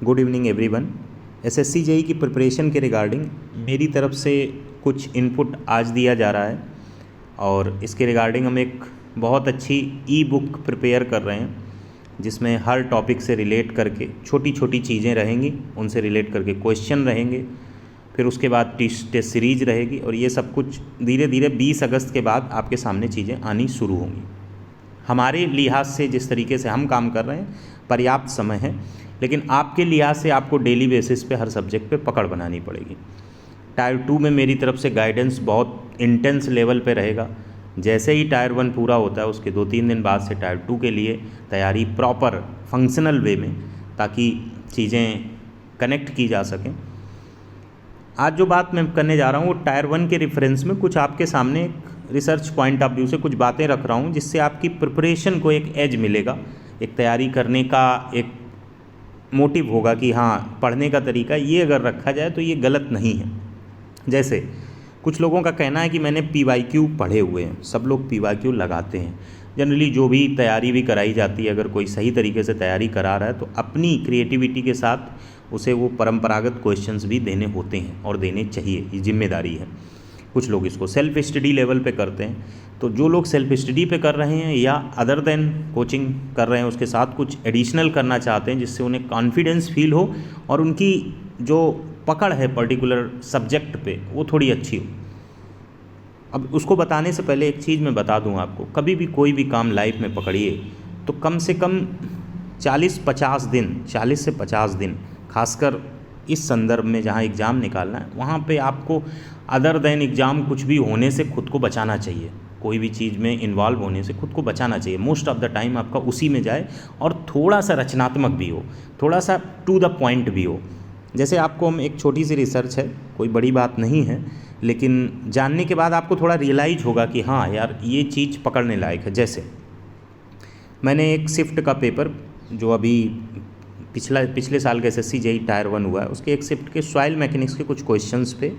Good evening everyone. SSC JE की preparation के regarding मेरी तरफ से कुछ इनपुट आज दिया जा रहा है और इसके रिगार्डिंग हम एक बहुत अच्छी ई बुक प्रिपेयर कर रहे हैं जिसमें हर टॉपिक से रिलेट करके छोटी छोटी चीज़ें रहेंगी, उनसे रिलेट करके क्वेश्चन रहेंगे, फिर उसके बाद टेस्ट सीरीज रहेगी और ये सब कुछ धीरे धीरे 20 अगस्त के बाद आपके सामने चीज़ें आनी शुरू होंगी। हमारे लिहाज से जिस तरीके से हम काम कर रहे हैं पर्याप्त समय है, लेकिन आपके लिहाज से आपको डेली बेसिस पे हर सब्जेक्ट पे पकड़ बनानी पड़ेगी। टायर 2 में मेरी तरफ से गाइडेंस बहुत इंटेंस लेवल पे रहेगा। जैसे ही टायर 1 पूरा होता है उसके 2-3 दिन बाद से टायर 2 के लिए तैयारी प्रॉपर फंक्शनल वे में, ताकि चीज़ें कनेक्ट की जा सकें। आज जो बात मैं करने जा रहा हूँ वो टायर 1 के रेफरेंस में कुछ आपके सामने एक रिसर्च पॉइंट ऑफ व्यू से कुछ बातें रख रहा हूँ जिससे आपकी प्रिपरेशन को एक एज मिलेगा, एक तैयारी करने का एक मोटिव होगा कि हाँ पढ़ने का तरीका ये अगर रखा जाए तो ये गलत नहीं है। जैसे कुछ लोगों का कहना है कि मैंने PYQ पढ़े हुए हैं, सब लोग PYQ लगाते हैं। जनरली जो भी तैयारी भी कराई जाती है, अगर कोई सही तरीके से तैयारी करा रहा है तो अपनी क्रिएटिविटी के साथ उसे वो परंपरागत क्वेश्चंस भी देने होते हैं और देने चाहिए, ये जिम्मेदारी है। कुछ लोग इसको सेल्फ स्टडी लेवल पे करते हैं, तो जो लोग सेल्फ स्टडी पे कर रहे हैं या अदर देन कोचिंग कर रहे हैं उसके साथ कुछ एडिशनल करना चाहते हैं जिससे उन्हें कॉन्फिडेंस फील हो और उनकी जो पकड़ है पर्टिकुलर सब्जेक्ट पे वो थोड़ी अच्छी हो। अब उसको बताने से पहले एक चीज़ मैं बता दूं आपको, कभी भी कोई भी काम लाइफ में पकड़िए तो कम से कम 40 से 50 दिन, खासकर इस संदर्भ में जहाँ एग्ज़ाम निकालना है वहाँ पे आपको अदर देन एग्ज़ाम कुछ भी होने से खुद को बचाना चाहिए। कोई भी चीज़ में इन्वॉल्व होने से खुद को बचाना चाहिए। मोस्ट ऑफ द टाइम आपका उसी में जाए और थोड़ा सा रचनात्मक भी हो, थोड़ा सा टू द पॉइंट भी हो। जैसे आपको हम एक छोटी सी रिसर्च है, कोई बड़ी बात नहीं है, लेकिन जानने के बाद आपको थोड़ा रियलाइज होगा कि हाँ यार ये चीज़ पकड़ने लायक है। जैसे मैंने एक शिफ्ट का पेपर जो अभी पिछले साल का एसएससी जेई टायर 1 हुआ है उसके एक शिफ्ट के सॉइल मैकेनिक्स के कुछ क्वेश्चंस पे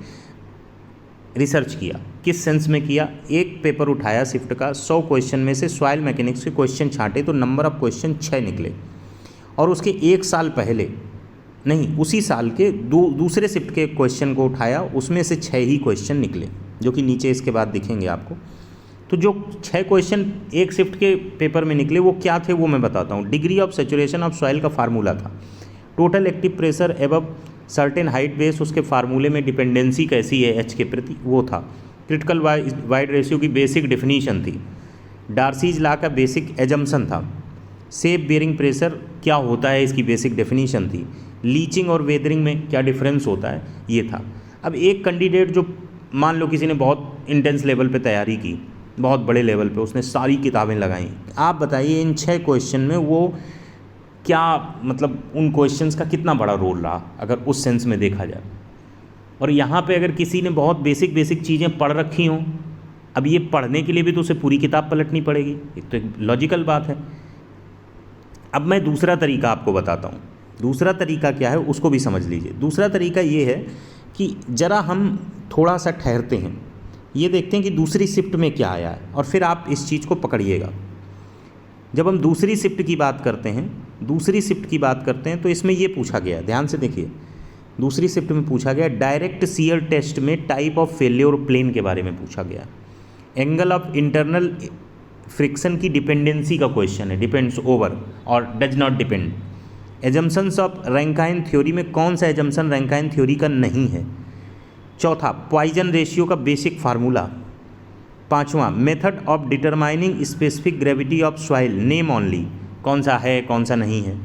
रिसर्च किया। किस सेंस में किया, एक पेपर उठाया शिफ्ट का, 100 क्वेश्चन में से सॉइल मैकेनिक्स के क्वेश्चन छांटे तो नंबर ऑफ क्वेश्चन 6 निकले और उसके एक साल पहले नहीं उसी साल के दूसरे शिफ्ट के क्वेश्चन को उठाया, उसमें से 6 ही क्वेश्चन निकले जो कि नीचे इसके बाद दिखेंगे आपको। तो जो 6 क्वेश्चन एक शिफ्ट के पेपर में निकले वो क्या थे वो मैं बताता हूँ। Degree of saturation of soil का फार्मूला था, total active pressure above certain height base, उसके फार्मूले में डिपेंडेंसी कैसी है एच के प्रति वो था। क्रिटिकल वाइड रेशियो की बेसिक डेफिनीशन थी। डार्सीज लॉ का बेसिक एजम्पशन था। सेप बेयरिंग प्रेशर क्या होता है इसकी बेसिक डेफिनीशन थी। लीचिंग और वेदरिंग में क्या डिफरेंस होता है ये था। अब एक कैंडिडेट जो मान लो किसी ने बहुत इंटेंस लेवल पे तैयारी की, बहुत बड़े लेवल पे, उसने सारी किताबें लगाई, आप बताइए इन 6 क्वेश्चन में वो क्या मतलब उन क्वेश्चंस का कितना बड़ा रोल रहा अगर उस सेंस में देखा जाए। और यहाँ पे अगर किसी ने बहुत बेसिक चीज़ें पढ़ रखी हों, अब ये पढ़ने के लिए भी तो उसे पूरी किताब पलटनी पड़ेगी, एक तो एक लॉजिकल बात है। अब मैं दूसरा तरीका आपको बताता हूँ। दूसरा तरीका क्या है उसको भी समझ लीजिए। दूसरा तरीका ये है कि ज़रा हम थोड़ा सा ठहरते हैं, ये देखते हैं कि दूसरी शिफ्ट में क्या आया है और फिर आप इस चीज़ को पकड़िएगा। जब हम दूसरी शिफ्ट की बात करते हैं तो इसमें ये पूछा गया, ध्यान से देखिए, दूसरी शिफ्ट में पूछा गया डायरेक्ट शियर टेस्ट में टाइप ऑफ फेलियर प्लेन के बारे में पूछा गया। एंगल ऑफ इंटरनल फ्रिक्शन की डिपेंडेंसी का क्वेश्चन है, डिपेंड्स ओवर और does not depend. Assumptions of Rankine theory में कौन सा एजम्पशन रैंकाइन थ्योरी का नहीं है। चौथा, पॉइजन रेशियो का बेसिक फार्मूला। पांचवा, method of determining specific gravity of soil, name only, कौन सा है कौन सा नहीं है।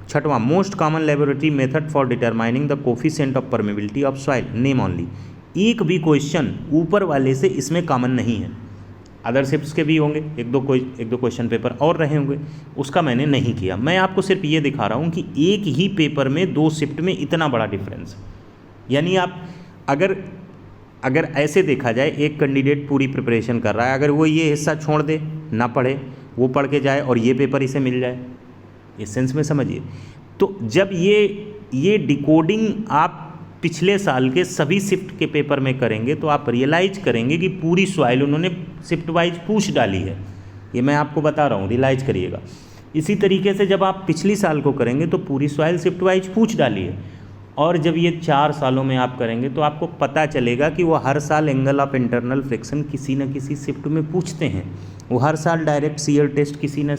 छठवां, most common laboratory method for determining the coefficient of permeability of soil, name only. एक भी क्वेश्चन ऊपर वाले से इसमें कॉमन नहीं है। अदर शिफ्ट्स के भी होंगे, एक दो क्वेश्चन पेपर और रहे होंगे, उसका मैंने नहीं किया। मैं आपको सिर्फ ये दिखा रहा हूँ कि एक ही पेपर में 2 शिफ्ट में इतना बड़ा डिफरेंस। यानी आप अगर ऐसे देखा जाए, एक कैंडिडेट पूरी प्रिपरेशन कर रहा है, अगर वो ये हिस्सा छोड़ दे, ना पढ़े, वो पढ़ के जाए और ये पेपर इसे मिल जाए, इस सेंस में समझिए। तो जब ये डिकोडिंग आप पिछले साल के सभी शिफ्ट के पेपर में करेंगे तो आप रियलाइज करेंगे कि पूरी सॉइल उन्होंने शिफ्ट वाइज पूछ डाली है। ये मैं आपको बता रहा हूँ, रियलाइज करिएगा। इसी तरीके से जब आप पिछली साल को करेंगे तो पूरी सॉइल शिफ्ट वाइज पूछ डालिए, और जब ये 4 सालों में आप करेंगे तो आपको पता चलेगा कि वो हर साल एंगल ऑफ इंटरनल फ्रिक्शन किसी न किसी शिफ्ट में पूछते हैं, वो हर साल डायरेक्ट शियर टेस्ट किसी न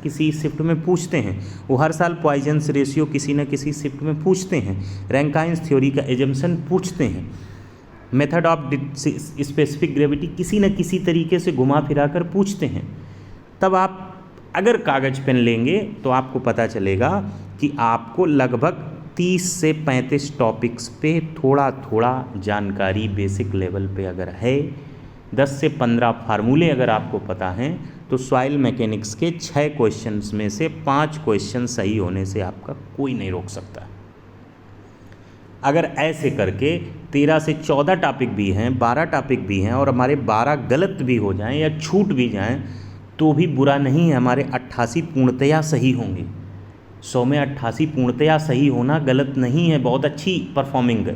किसी शिफ्ट में पूछते हैं, वो हर साल पॉइजन्स रेशियो किसी न किसी शिफ्ट में पूछते हैं, रैंकाइन्स थ्योरी का एजम्पशन पूछते हैं, मेथड ऑफ स्पेसिफिक ग्रेविटी किसी न किसी तरीके से घुमा फिरा कर पूछते हैं। तब आप अगर कागज़ पेन लेंगे तो आपको पता चलेगा कि आपको लगभग 30 से 35 टॉपिक्स पे थोड़ा थोड़ा जानकारी बेसिक लेवल पे अगर है, 10 से 15 फार्मूले अगर आपको पता हैं, तो सॉइल मैकेनिक्स के 6 क्वेश्चंस में से 5 क्वेश्चन सही होने से आपका कोई नहीं रोक सकता। अगर ऐसे करके 13 से 14 टॉपिक भी हैं, 12 टॉपिक भी हैं, और हमारे 12 गलत भी हो जाएं या छूट भी जाएं तो भी बुरा नहीं है, हमारे 88 पूर्णतया सही होंगे। 100 में 88 पूर्णतया सही होना गलत नहीं है, बहुत अच्छी परफॉर्मिंग है,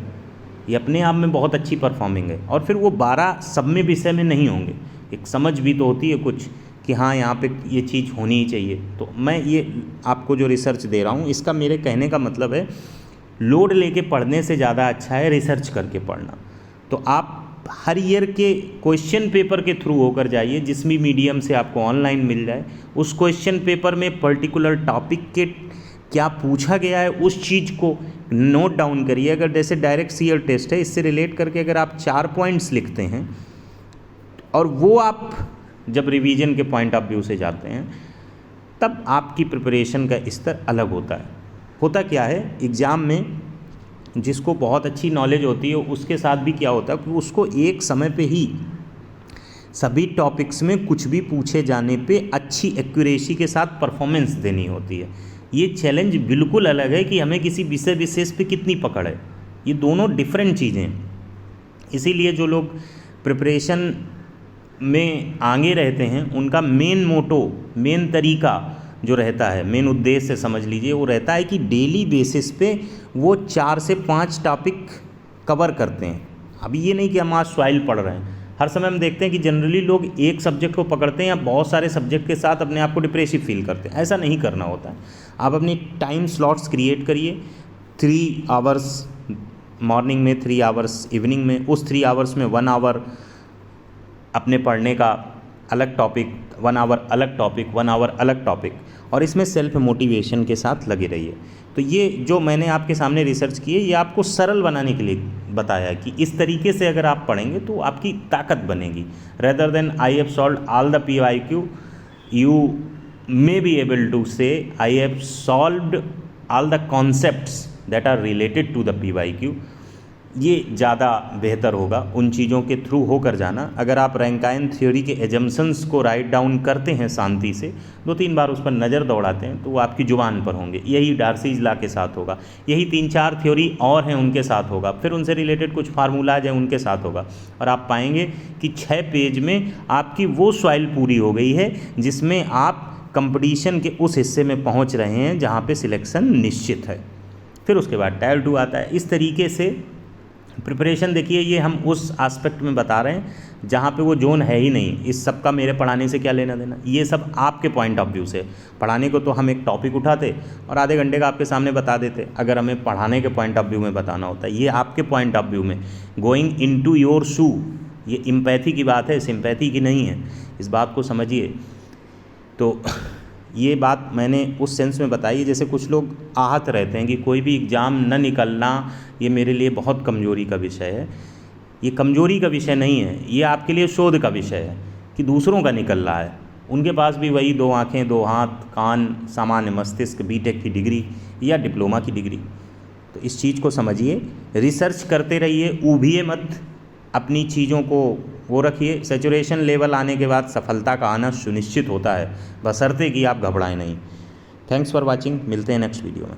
ये अपने आप में बहुत अच्छी परफॉर्मिंग है। और फिर वो 12 सब में विषय में नहीं होंगे, एक समझ भी तो होती है कुछ कि हाँ यहाँ पे ये चीज़ होनी ही चाहिए। तो मैं ये आपको जो रिसर्च दे रहा हूँ, इसका मेरे कहने का मतलब है लोड लेके पढ़ने से ज़्यादा अच्छा है रिसर्च करके पढ़ना। तो आप हर ईयर के क्वेश्चन पेपर के थ्रू होकर जाइए, जिस भी मीडियम से आपको ऑनलाइन मिल जाए, उस क्वेश्चन पेपर में पर्टिकुलर टॉपिक के क्या पूछा गया है उस चीज़ को नोट डाउन करिए। अगर जैसे डायरेक्ट सीयर टेस्ट है, इससे रिलेट करके अगर आप 4 पॉइंट्स लिखते हैं और वो आप जब रिवीजन के पॉइंट ऑफ व्यू से जाते हैं, तब आपकी प्रिपरेशन का स्तर अलग होता है। होता क्या है, एग्ज़ाम में जिसको बहुत अच्छी नॉलेज होती है उसके साथ भी क्या होता है कि उसको एक समय पे ही सभी टॉपिक्स में कुछ भी पूछे जाने पे अच्छी एक्यूरेसी के साथ परफॉर्मेंस देनी होती है। ये चैलेंज बिल्कुल अलग है कि हमें किसी विषय विशेष पे कितनी पकड़ है, ये दोनों डिफरेंट चीज़ें हैं। इसीलिए जो लोग प्रिपरेशन में आगे रहते हैं, उनका मेन मोटो, मेन तरीका जो रहता है, मेन उद्देश्य समझ लीजिए, वो रहता है कि डेली बेसिस पे वो 4 से 5 टॉपिक कवर करते हैं। अभी ये नहीं कि हम आज सॉइल पढ़ रहे हैं, हर समय हम देखते हैं कि जनरली लोग एक सब्जेक्ट को पकड़ते हैं या बहुत सारे सब्जेक्ट के साथ अपने आप को डिप्रेसिव फील करते हैं। ऐसा नहीं करना होता है। आप अपनी टाइम स्लॉट्स क्रिएट करिए, 3 आवर्स मॉर्निंग में, 3 आवर्स इवनिंग में, उस 3 आवर्स में 1 आवर अपने पढ़ने का अलग टॉपिक, 1 आवर अलग टॉपिक, 1 आवर अलग टॉपिक, और इसमें सेल्फ मोटिवेशन के साथ लगे रहिए। तो ये जो मैंने आपके सामने रिसर्च की है, ये आपको सरल बनाने के लिए बताया है कि इस तरीके से अगर आप पढ़ेंगे तो आपकी ताकत बनेगी। Rather than I have solved all the PYQ, you may be able to say I have solved all the concepts that are related to the PYQ। ये ज़्यादा बेहतर होगा उन चीज़ों के थ्रू होकर जाना। अगर आप रैंकाइन थ्योरी के एजम्पशंस को राइट डाउन करते हैं शांति से, 2-3 बार उस पर नज़र दौड़ाते हैं, तो वो आपकी ज़ुबान पर होंगे। यही डार्सीज लॉ के साथ होगा, यही 3-4 थ्योरी और हैं उनके साथ होगा, फिर उनसे रिलेटेड कुछ फार्मूलाज हैं उनके साथ होगा, और आप पाएंगे कि 6 पेज में आपकी वो सॉइल पूरी हो गई है जिसमें आप कंपटीशन के उस हिस्से में पहुँच रहे हैं जहाँ पर सिलेक्शन निश्चित है। फिर उसके बाद टायर 2 आता है। इस तरीके से प्रिपरेशन देखिए, ये हम उस एस्पेक्ट में बता रहे हैं जहाँ पे वो जोन है ही नहीं। इस सब का मेरे पढ़ाने से क्या लेना देना, ये सब आपके पॉइंट ऑफ व्यू से। पढ़ाने को तो हम एक टॉपिक उठाते और आधे घंटे का आपके सामने बता देते, अगर हमें पढ़ाने के पॉइंट ऑफ व्यू में बताना होता है। ये आपके पॉइंट ऑफ व्यू में, गोइंग इनटू योर शू, ये एम्पैथी की बात है, सिंपैथी की नहीं है। इस बात को समझिए। तो ये बात मैंने उस सेंस में बताई जैसे कुछ लोग आहत रहते हैं कि कोई भी एग्ज़ाम न निकलना ये मेरे लिए बहुत कमज़ोरी का विषय है। ये कमज़ोरी का विषय नहीं है, ये आपके लिए शोध का विषय है कि दूसरों का निकल रहा है, उनके पास भी वही 2 आँखें 2 हाथ कान सामान्य मस्तिष्क, बीटेक की डिग्री या डिप्लोमा की डिग्री। तो इस चीज़ को समझिए, रिसर्च करते रहिए, ऊबिए मत, अपनी चीज़ों को वो रखिए। सैचुरेशन लेवल आने के बाद सफलता का आना सुनिश्चित होता है, बशर्ते कि आप घबराएं नहीं। थैंक्स फॉर वॉचिंग, मिलते हैं नेक्स्ट वीडियो में।